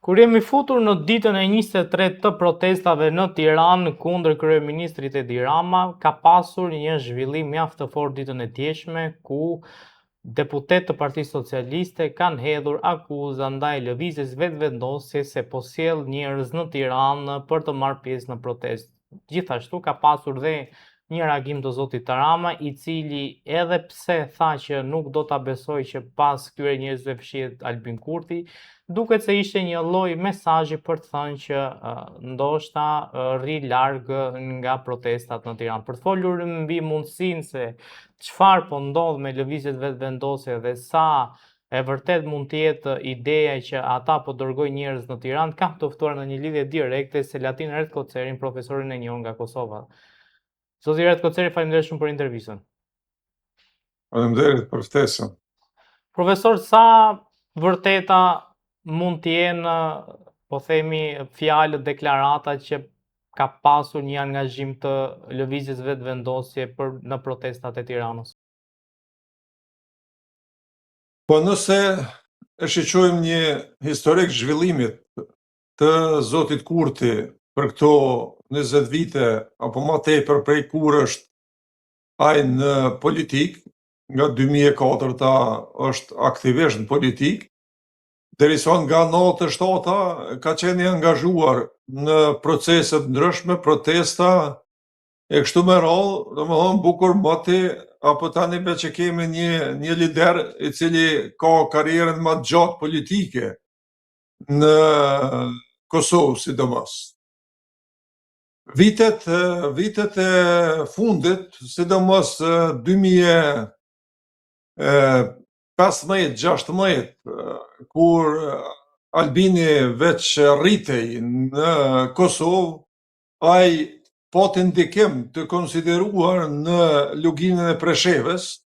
Kur jemi futur në ditën e 23 të protestave në Tiranë kundër kryeministrit Edi Rama, ka pasur një zhvillim mjaft të fortë ditën e djeshme ku deputet të Partisë Socialiste kanë hedhur akuza ndaj lëvizjes vetëvendosje se po sjell njerëz në Tiranë për të marrë pjesë në protestë. Gjithashtu ka pasur dhe një reagim të zotit Rama, i cili edhe pse tha që nuk do ta besoj që pas këtyre njerëzve fshihet Albin Kurti, duket se ishte një lloj mesazhi për të thënë që ndoshta rri larg nga protestat në Tiranë. Për të folur mbi mundësinë se çfarë po ndodh me lëvizjet vetëvendosje dhe sa e vërtet mund të jetë ideja që ata po dërgojnë njerëz në Tiranë, kam të ftuar në një lidhje direkte Selatin Ret Kocerin, profesorin e njohur nga Kosova. Zoti Ret Koceri, faleminderit shumë për intervistën. Faleminderit për ftesën. Profesor, sa vërteta mund të jenë, po themi, fjalët, deklarata që ka pasur një angazhim të lëvizjes vetëvendosje në protestat e Tiranës? Po nëse e shiqojmë një historik zhvillimit të zotit Kurti për këto 20 vite, apo më tepër prej kur është ai në politik, nga 2004 është aktivisht në politik, derisa nga 97 ka qenë i angazhuar në procese të ndryshme, protesta e kështu me radhë, domethënë bukur moti, apo tani me që kemi një lider i cili ka karrierën më të gjatë politike në Kosovë, sidomos. Vitet e fundit, sidomos 2015-16, kur Albini veç rritej në Kosovë, ai pati ndikim të konsideruar në luginën e Preshevës,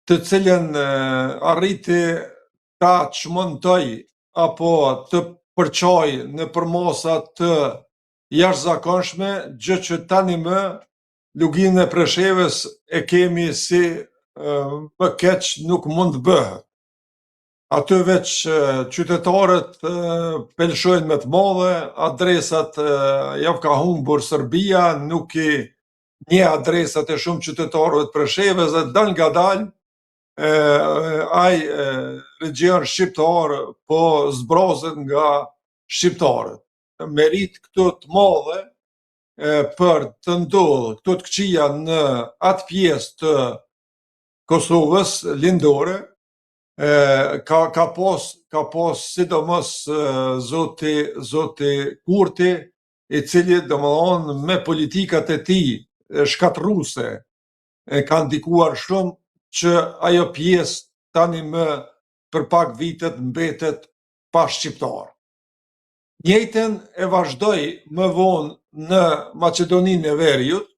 të cilën arriti ta çmontoj apo të përçoj në përmasa të jashtëzakonshme, gjë që tani më luginën e Preshevës e kemi si më keq nuk mund të bëhet. Aty veç qytetarët pelshojnë me të madhe, adresat javë ka humbur Serbia, nuk i një adresat e shumë qytetarëve të Preshevës, dhe dal nga dal ai regjion shqiptar po zbrazet nga shqiptarët. Merit këto të madhe për të ndodhur këto të këqija në atë pjesë të Kosovës lindore, ka pas sidomos zoti Kurti, i cili domethënë me politikat e tij shkatërruese ka ndikuar shumë që ajo pjesë tani më për pak vitet mbetet pa shqiptar. Njëjtën e vazhdoi më vonë në Maqedoninë e Veriut,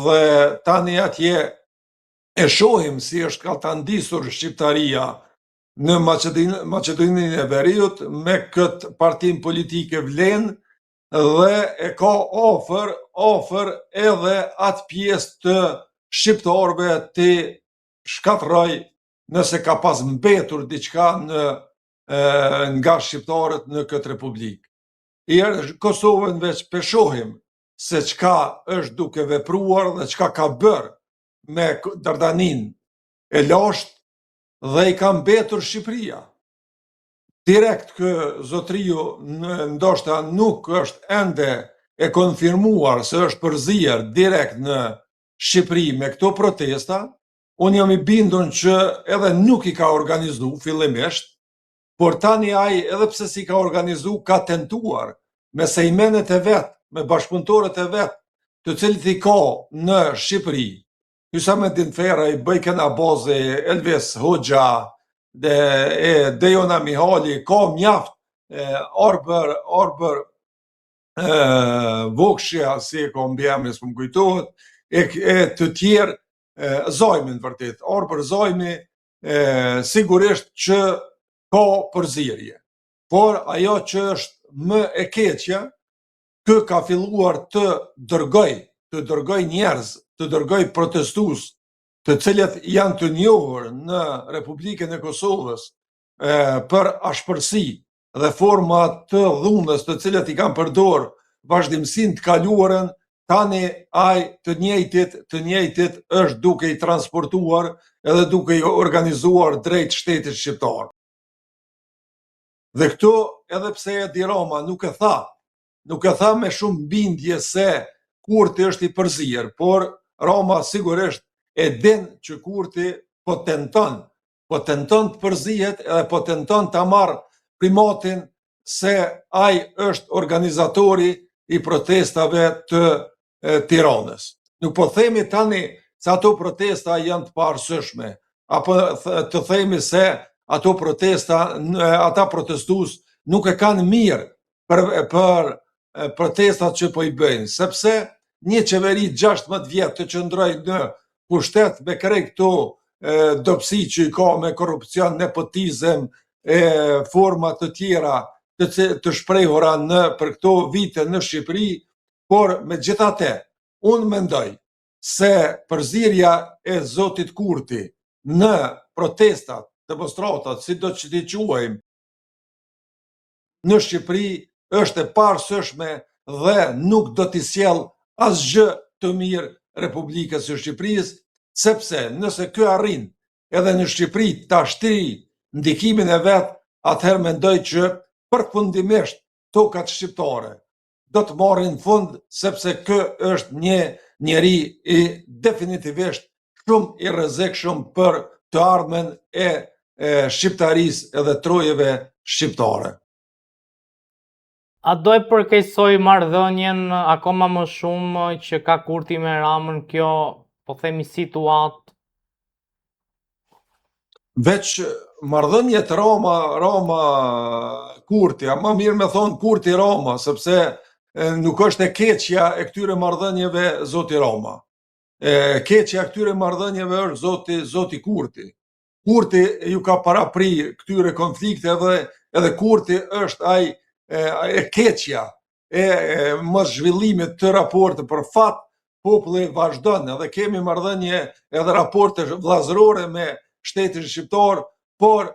dhe tani atje e shohim si është ka të ndisur shqiptaria në Maqedoninë e Veriut me këtë partim politike vlen, dhe e ka ofër edhe atë pjesë të shqiptarëve të shkatërroj nëse ka pas mbetur diçka nga shqiptarët në këtë republikë. Kosovën veç peshohim se çka është duke vepruar dhe çka ka bërë me Dardanin e lashtë, dhe i ka mbetur Shqipëria. Direkt kë zotriu ndoshta nuk është ende e konfirmuar se është përzier direkt në Shqipëri me këto protesta, unë jam i bindur që edhe nuk i ka organizu fillimisht, por tani ai edhe pse si ka organizu, ka tentuar me sejmenet e vet, me bashkëpunëtorët e vet, të cilët i ka në Shqipëri, Hysamentin Feraj, Bëjken Abazi, Elvis Hoxha, Dejona Mihali, ka mjaft, Arbër Vokshja, si e ka mbi emrin, s'm kujtohet, e të tjerë, Zajmin vërtet, Arbër Zajmi, sigurisht që ka përzierje. Por ajo që është më e keqja, kë ka filluar të dërgoj njerëz, të dërgoj protestues, të cilët janë të njohur në Republikën e Kosovës për ashpërsi dhe forma të dhunës të cilat i kanë përdor vazhdimsinë të kaluarën, tani të njëjtit është duke i transportuar edhe duke i organizuar drejt shtetit shqiptar. Dhe këto, edhe pse Edi Rama nuk e tha me shumë bindje se Kurti është i përzir, por Rama sigurisht e din që Kurti po tenton të përzihet edhe po tenton të marrë primatin se ai është organizatori i protestave të Tiranës. Nuk po themi tani se ato protesta janë të paarsyeshme, apo të themi se ato protesta, ata protestues nuk e kanë mirë për protestat që po i bëjnë, sepse një qeveri 16 vjet të qëndroj në pushtet me krejt këto dobësi që i ka me korrupsion, nepotizëm, forma të tjera të shprehura për këto vite në Shqipëri, por megjithatë, unë mendoj se përzierja e zotit Kurti në protestat, demonstratat, si do që t'i quajmë, në Shqipëri është e paarsyeshme dhe nuk do t'i sjell asgjë të mirë Republikës së Shqipërisë, sepse nëse ky arrin edhe në Shqipëri ta shtrij ndikimin e vet, atëherë mendoj që përfundimisht tokat shqiptare do të marrin fund, sepse ky është një njeri i definitivisht shumë i rrezikshëm për të ardhmen e shqiptarisë edhe trojeve shqiptare. A do e përkeqësoj marrëdhënien akoma më shumë që ka Kurti me Ramën kjo, po themi, situatë? Veç marrëdhëniet Rama Kurti, a më mirë me thonë Kurti Rama, sepse nuk është e keqja e këtyre marrëdhënieve zoti Rama. Keqja e këtyre marrëdhënieve është zoti Kurti. Kurti ju ka parapri këtyre konflikteve, edhe Kurti është ai e keqja e mos zhvillimit të raporte. Për fat, populli vazhdon, edhe kemi marrëdhënie edhe raporte vllazërore me shtetin shqiptar, por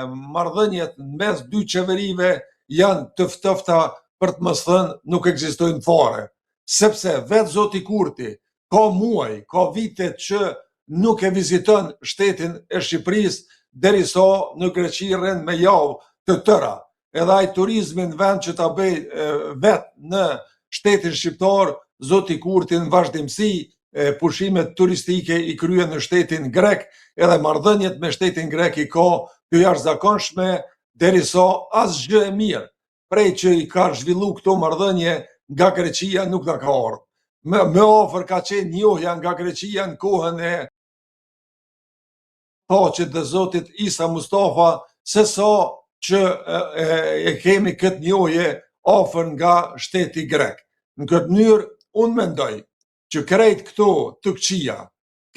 marrëdhëniet mes dy qeverive janë të ftofta, për të mos thënë nuk ekzistojnë fare. Sepse vetë zoti Kurti ka muaj, ka vite që nuk e viziton shtetin e Shqipërisë, derisa në Greqi rrin me javë të tëra. Edhe ai turizmin vend që ta bëj vetë në shtetin shqiptar, zoti Kurti në vazhdimsi pushimet turistike i kryen në shtetin grek, edhe marrëdhëniet me shtetin grek i ka të jashtëzakonshme, derisa asgjë e mirë prej që i ka zhvillu këto marrëdhënie nga Greqia nuk na ka ardhur. Më afër ka qenë njohja nga Greqia në kohën e Thaçit dhe zotit Isa Mustafa, se sa që e kemi këtë njohje afër nga shteti grek. Në këtë mënyrë, unë mendoj që krejt këto të këqija,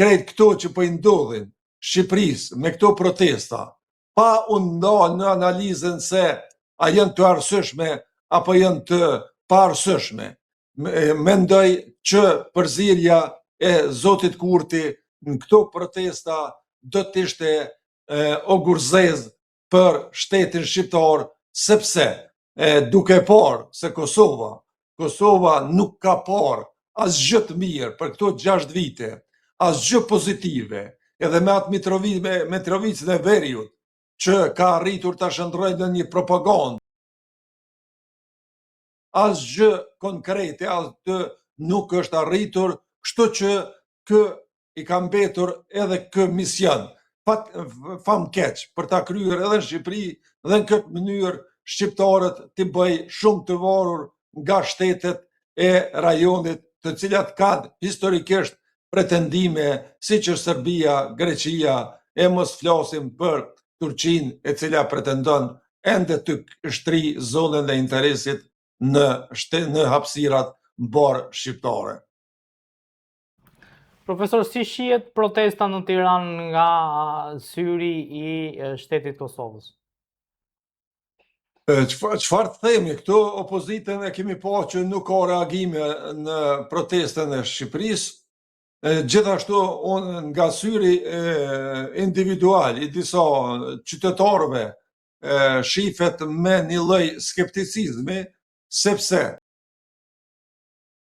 krejt këto që po i ndodhin Shqipërisë me këto protesta, pa unë nda në analizën se a janë të arsyeshme apo janë të paarsyeshme, mendoj që përzierja e zotit Kurti në këto protesta do të ishte ogurzez për shtetin shqiptar, sepse duke parë se Kosova nuk ka parë asgjë të mirë për këto 6 vite, asgjë pozitive, edhe me atë Mitrovicën e Veriut, që ka arritur ta shndrojë në një propagandë, asgjë konkrete, asgjë nuk është arritur, kështu që kë i ka mbetur edhe kë mision famkeq për ta kryer edhe në Shqipëri, dhe në këtë mënyrë shqiptarët t'i bëj shumë të varur nga shtetet e rajonit, të cilat kanë historikisht pretendime siç është Serbia, Greqia, e mos flasim për Turqinë, e cila pretendon ende të shtri zonën e interesit në hapësirat mbar shqiptare. Profesor, si shihet protesta në Tiranë nga syri i shtetit Kosovës? Çfarë të themi, këto opozitën e kemi pa që nuk ka reagime në protestën e Shqipërisë. Gjithashtu, nga syri individual i disa qytetarëve shifet me një lloj skepticizmi, sepse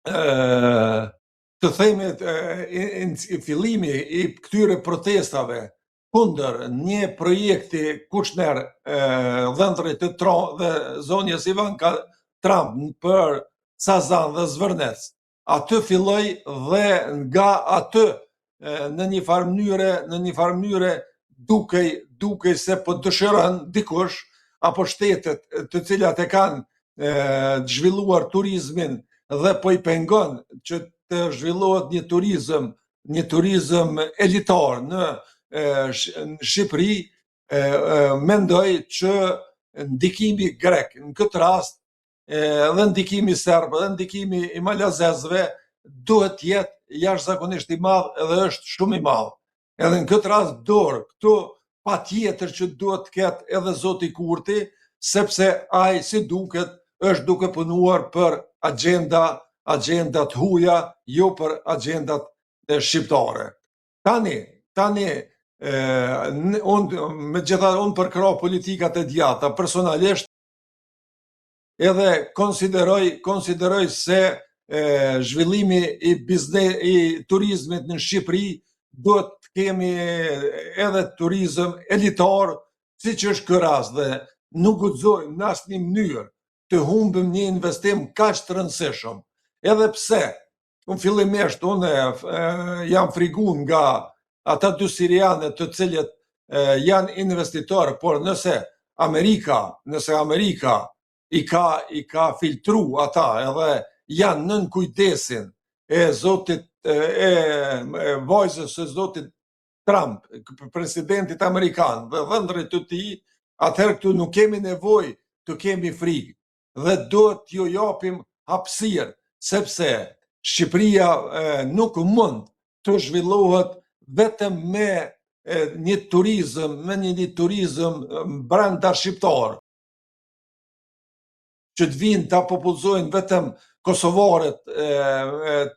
të themi fillimi i këtyre protestave kundër një projekti Kushner, dhëndrit dhe zonjës Ivanka Trump për Sazan dhe Zvërnec, aty filloi dhe nga aty në një farë mënyre dukej se po dëshiron dikush apo shtetet të cilat e kanë zhvilluar turizmin dhe po i pengon që të zhvillohet një turizëm elitar në Shqipëri, mendoj që ndikimi grek në këtë rast, dhe ndikimi serb, dhe ndikimi i malazezëve duhet jetë jashtëzakonisht i madh edhe është shumë i madh. Edhe në këtë rast këtu patjetër që duhet të ketë edhe zoti Kurti, sepse ai si duket është duke punuar për agendat huaja, jo për agendat shqiptare. Tani, unë përkrah politikat e djata, personalisht edhe konsideroj se zhvillimi i turizmit në Shqipëri duhet të kemi edhe turizëm elitar, siç është ky rast, dhe nuk guxojmë në asnjë mënyrë të humbim një investim kaq të rëndësishëm. Edhe pse unë fillimisht jam friguar nga ata dy sirianë të cilët janë investitorë, por nëse Amerika i ka filtru ata edhe janë nën kujdesin e zotit vajzës së zotit Trump, presidentit amerikan dhe dhëndrit të tij, atëherë këtu nuk kemi nevojë të kemi frikë dhe duhet t'ju japim hapësirë, sepse Shqipëria nuk mund të zhvillohet vetëm me një turizëm brenda shqiptar, që të vinë ta popullzojnë vetëm kosovarët,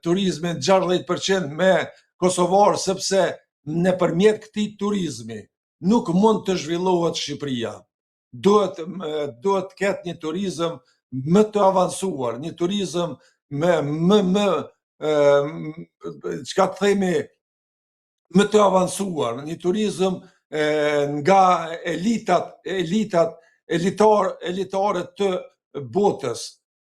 turizmin 60% me kosovarë, sepse nëpërmjet këtij turizmi nuk mund të zhvillohet Shqipëria. Duhet të ketë një turizëm më të avancuar, një turizëm çka të themi, më të avancuar, një turizëm nga elitare të botës,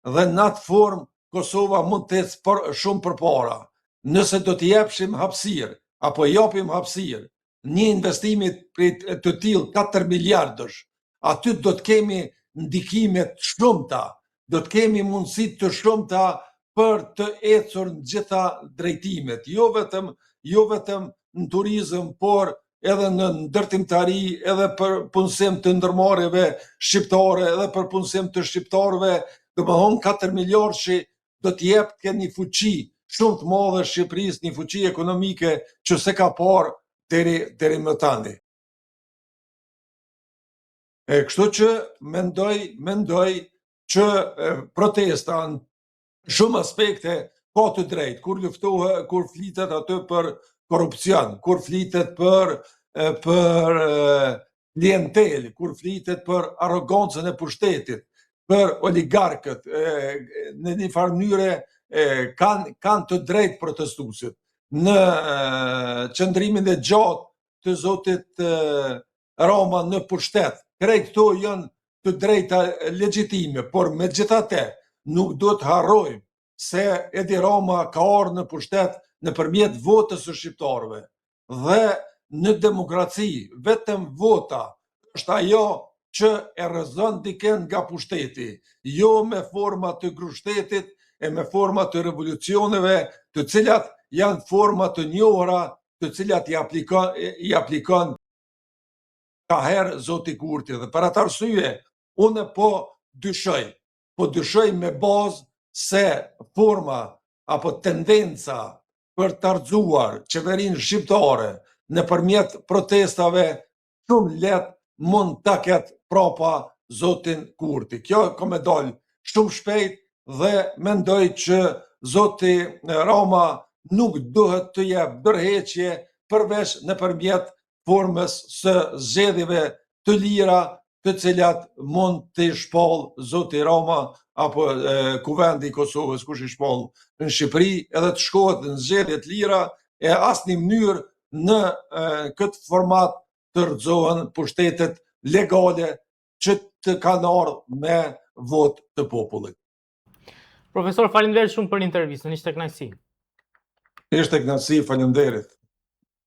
dhe në atë formë Kosova mund të ecë shumë përpara. Nëse do t'i japim hapësirë, apo japim hapësirë një investimi të tillë 4 miliardësh, aty do të kemi ndikime të shumta, do të kemi mundësi të shumta për të ecur në gjitha drejtimet, jo vetëm në turizëm, por edhe në ndërtimtari, edhe për punësim të ndërmarrjeve shqiptare, edhe për punësim të shqiptarëve, domethënë 4 miliardëshi do të jep një fuqi shumë të madhe Shqipërisë, një fuqi ekonomike që se ka parë deri më tani. Kështu që mendoj që protesta në shumë aspekte ka të drejtë, kur flitet aty për korrupsion, kur flitet për klientel, kur flitet për arrogancën e pushtetit, për oligarkët, në një farë mënyre kanë të drejtë protestuesit. Në qëndrimin e gjatë të zotit Rama në pushtet, krejt këto janë të drejta legjitime, por megjithatë nuk do të harrojmë se Edi Rama ka ardhur në pushtet nëpërmjet votës së shqiptarëve, dhe në demokraci vetëm vota është ajo që e rrezon dikën nga pushteti, jo me forma të grushtetit e me forma të revolucioneve, të cilat janë forma të njohura, të cilat i aplikon ka herë zoti Kurti. Dhe për atë arsye unë po dyshoj me bazë se forma apo tendenca për të arzuar qeverinë shqiptare nëpërmjet protestave shumë lehtë mund ta ketë prapa zotin Kurti. Kjo ka me dalë shumë shpejt dhe mendoj që zoti Rama nuk duhet të jep dorëheqje përveç nëpërmjet formës së zgjedhjeve të lira, të cilat mund të shpall zoti Rama apo kuvendi i Kosovës, kush i shpall në Shqipëri, edhe të shkohet në zgjedhje të lira e asnjë mënyrë në këtë format të rrëzohen pushtetet legale që të kanë ardhur me votë të popullit. Profesor, faleminderit shumë për intervistën, ishte kënaqësi. Ishte kënaqësi, faleminderit.